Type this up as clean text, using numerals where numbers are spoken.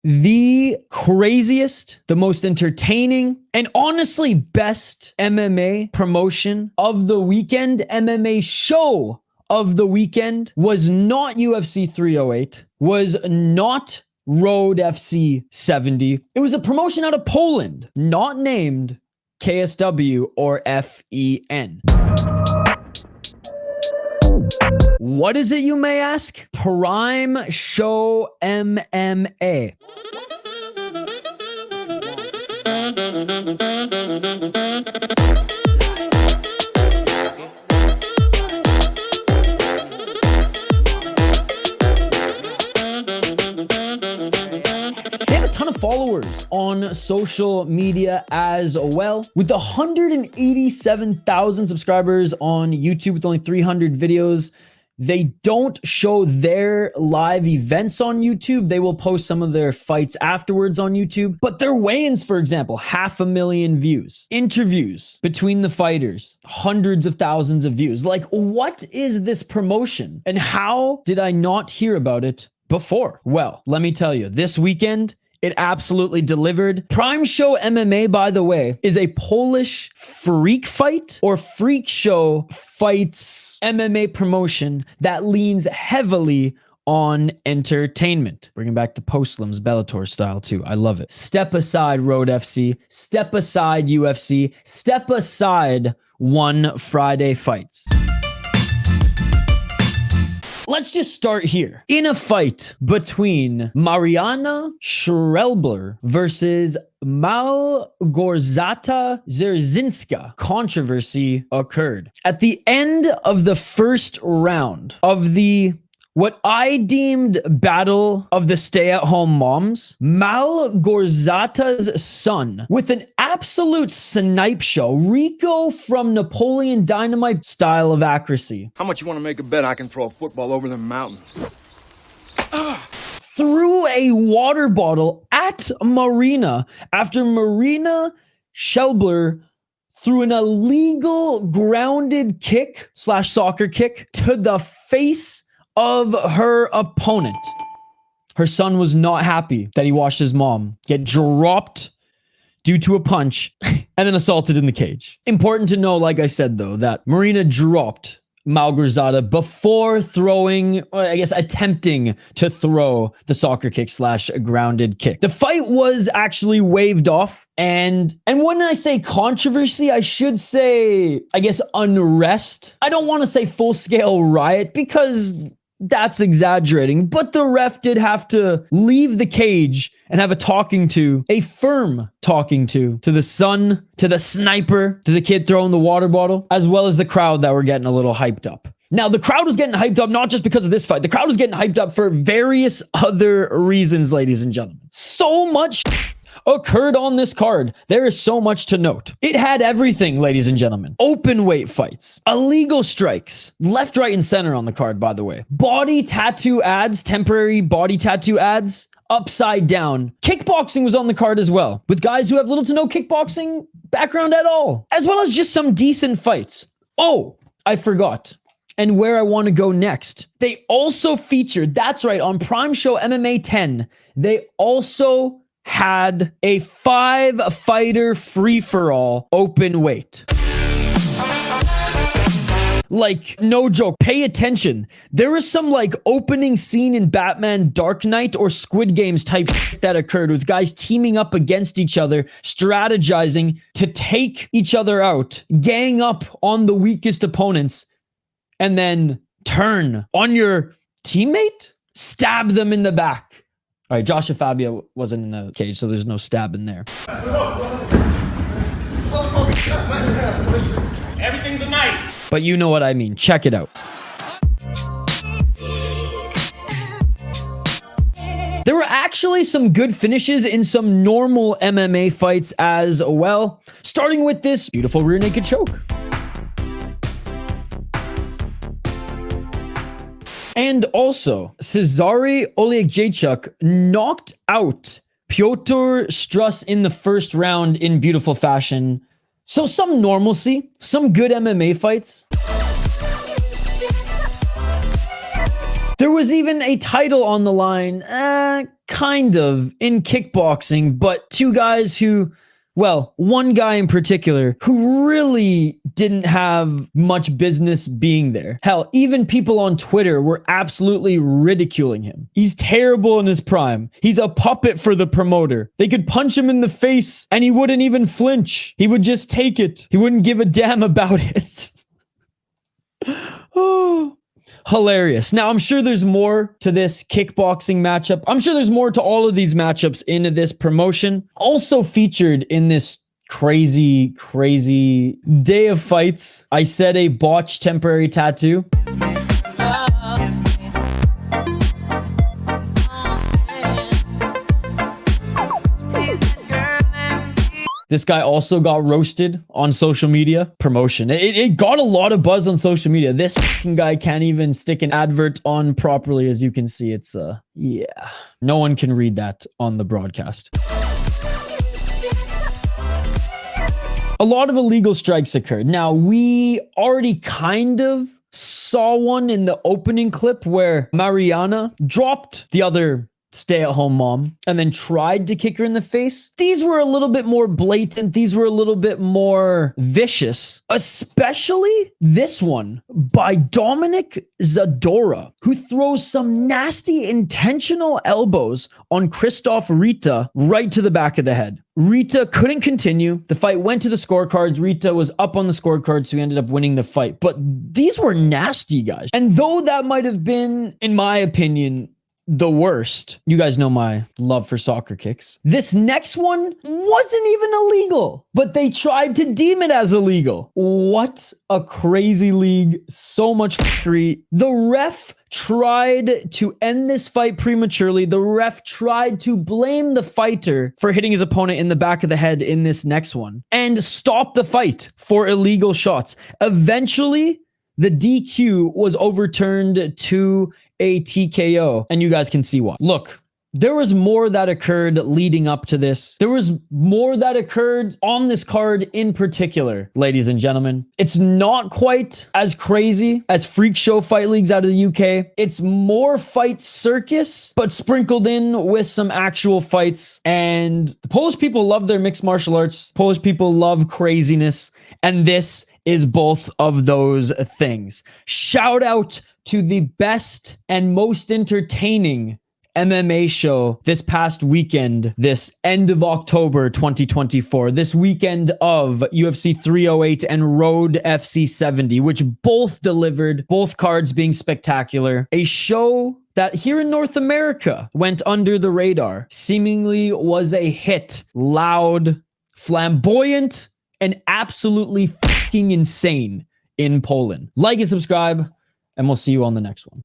the craziest, the most entertaining, and honestly best MMA promotion of the weekend, MMA show of the weekend, was not UFC 308, was not Road FC 70. It was a promotion out of Poland, not named KSW or FEN. What is it, you may ask? Prime Show MMA. Followers on social media as well, with 187,000 subscribers on YouTube with only 300 videos. They don't show their live events on YouTube. They will post some of their fights afterwards on YouTube. But their weigh-ins, for example, 500,000 views. Interviews between the fighters, hundreds of thousands of views. Like, what is this promotion? And how did I not hear about it before? Well, let me tell you, this weekend, it absolutely delivered. Prime Show MMA, by the way, is a Polish freak fight or freak show fights MMA promotion that leans heavily on entertainment. Bringing back the Postlims Bellator style too. I love it. Step aside Road FC, step aside UFC, step aside One Friday Fights. Let's just start here. In a fight between Marianna Schreiber versus Malgorzata Zerzinska, controversy occurred. At the end of the first round of what I deemed battle of the stay-at-home moms, Malgorzata's son, with an absolute snipe show, Rico from Napoleon Dynamite style of accuracy. How much you want to make a bet I can throw a football over the mountains? Threw a water bottle at Marianna after Marianna Schreiber threw an illegal grounded kick / soccer kick to the face of her opponent. Her son was not happy that he watched his mom get dropped due to a punch and then assaulted in the cage. Important to know, like I said, though, that Marianna dropped Malgorzata before throwing, or I guess attempting to throw the soccer kick / grounded kick. The fight was actually waved off. And when I say controversy, I should say, I guess, unrest. I don't want to say full-scale riot because that's exaggerating, but the ref did have to leave the cage and have a firm talking to the son, to the sniper, to the kid throwing the water bottle, as well as the crowd that were getting a little hyped up. Now, the crowd was getting hyped up not just because of this fight. The crowd was getting hyped up for various other reasons, ladies and gentlemen. So much occurred on this card. There is so much to note. It had everything, ladies and gentlemen. Open weight fights, illegal strikes, left, right, and center on the card, by the way. Body tattoo ads, temporary body tattoo ads, upside down. Kickboxing was on the card as well, with guys who have little to no kickboxing background at all, as well as just some decent fights. Oh, I forgot. And where I want to go next. They also featured, that's right, on Prime Show MMA 10, they also had a 5-fighter free-for-all open weight. Like, no joke, pay attention. There was some like opening scene in Batman Dark Knight or Squid Games type that occurred with guys teaming up against each other, strategizing to take each other out, gang up on the weakest opponents, and then turn on your teammate, stab them in the back. All right, Joshua Fabio wasn't in the cage, so there's no stabbing there. Everything's a knife. But you know what I mean. Check it out. There were actually some good finishes in some normal MMA fights as well, starting with this beautiful rear naked choke. And also, Cezary Oleksiejczuk knocked out Piotr Struss in the first round in beautiful fashion. So some normalcy, some good MMA fights. There was even a title on the line. kind of in kickboxing, but two guys who, well, one guy in particular who really didn't have much business being there. Hell, even people on Twitter were absolutely ridiculing him. He's terrible in his prime. He's a puppet for the promoter. They could punch him in the face and he wouldn't even flinch. He would just take it. He wouldn't give a damn about it. Oh. Hilarious. Now, I'm sure there's more to this kickboxing matchup. I'm sure there's more to all of these matchups in this promotion. Also featured in this crazy day of fights, I said a botched temporary tattoo. This guy also got roasted on social media. Promotion. It got a lot of buzz on social media. This fucking guy can't even stick an advert on properly, as you can see. It's, yeah. No one can read that on the broadcast. A lot of illegal strikes occurred. Now, we already kind of saw one in the opening clip where Marianna dropped the other stay-at-home mom and then tried to kick her in the face. These were a little bit more blatant. These were a little bit more vicious, especially this one by Dominic Zadora, who throws some nasty intentional elbows on Christoph Rita right to the back of the head. Rita couldn't continue. The fight went to the scorecards. Rita was up on the scorecards, so he ended up winning the fight. But these were nasty, guys. And though that might have been, in my opinion, the worst. You guys know my love for soccer kicks. This next one wasn't even illegal, but they tried to deem it as illegal. What a crazy league. So much fuckery. The ref tried to end this fight prematurely. The ref tried to blame the fighter for hitting his opponent in the back of the head in this next one and stop the fight for illegal shots. Eventually, the DQ was overturned to a TKO, and you guys can see why. Look, there was more that occurred leading up to this. There was more that occurred on this card in particular, ladies and gentlemen. It's not quite as crazy as freak show fight leagues out of the UK. It's more fight circus, but sprinkled in with some actual fights. And the Polish people love their mixed martial arts. Polish people love craziness. And this is both of those things. Shout out to the best and most entertaining MMA show this past weekend, this end of October 2024, this weekend of UFC 308 and Road FC 70, which both delivered, both cards being spectacular. A show that here in North America went under the radar, seemingly was a hit, loud, flamboyant, and absolutely fucking insane in Poland. Like and subscribe, and we'll see you on the next one.